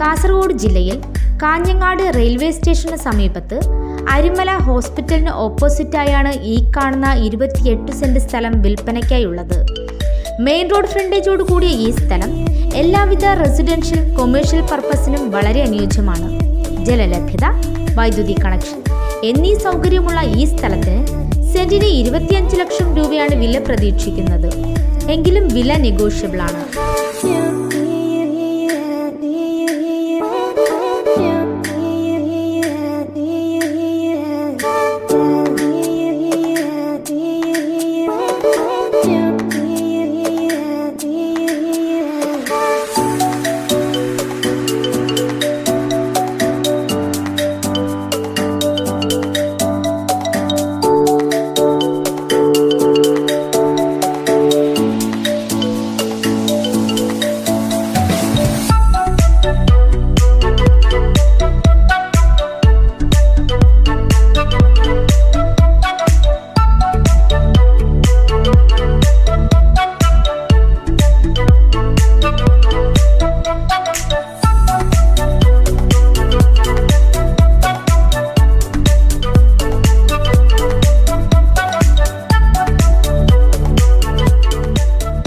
കാസർഗോഡ് ജില്ലയിൽ കാഞ്ഞങ്ങാട് റെയിൽവേ സ്റ്റേഷന് സമീപത്ത് അരിമല ഹോസ്പിറ്റലിന് ഓപ്പോസിറ്റായാണ് ഈ കാണുന്ന 28 സെന്റ് സ്ഥലം വിൽപ്പനയ്ക്കായുള്ളത്. മെയിൻ റോഡ് ഫ്രണ്ടേജോട് കൂടിയ ഈ സ്ഥലം എല്ലാവിധ റെസിഡൻഷ്യൽ കൊമേഴ്ഷ്യൽ പർപ്പസിനും വളരെ അനുയോജ്യമാണ്. ജലലഭ്യത, വൈദ്യുതി കണക്ഷൻ എന്നീ സൗകര്യമുള്ള ഈ സ്ഥലത്തിന് സെന്റിന് 25 ലക്ഷം രൂപയാണ് വില പ്രതീക്ഷിക്കുന്നത്. എങ്കിലും വില നെഗോഷ്യബിൾ ആണ്.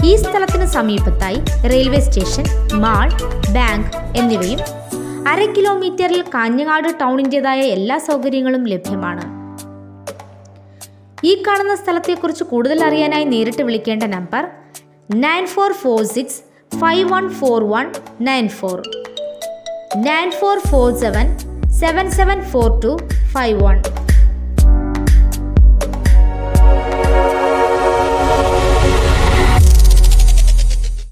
ഈ സ്ഥലത്തിന് സമീപത്തായി റെയിൽവേ സ്റ്റേഷൻ, മാൾ, ബാങ്ക് എന്നിവയും 1/2 കിലോമീറ്ററിൽ കാഞ്ഞങ്ങാട് ടൗണിൻ്റെതായ എല്ലാ സൗകര്യങ്ങളും ലഭ്യമാണ്. ഈ കാണുന്ന സ്ഥലത്തെക്കുറിച്ച് കൂടുതൽ അറിയാനായി നേരിട്ട് വിളിക്കേണ്ട നമ്പർ 9446514194 9447774251.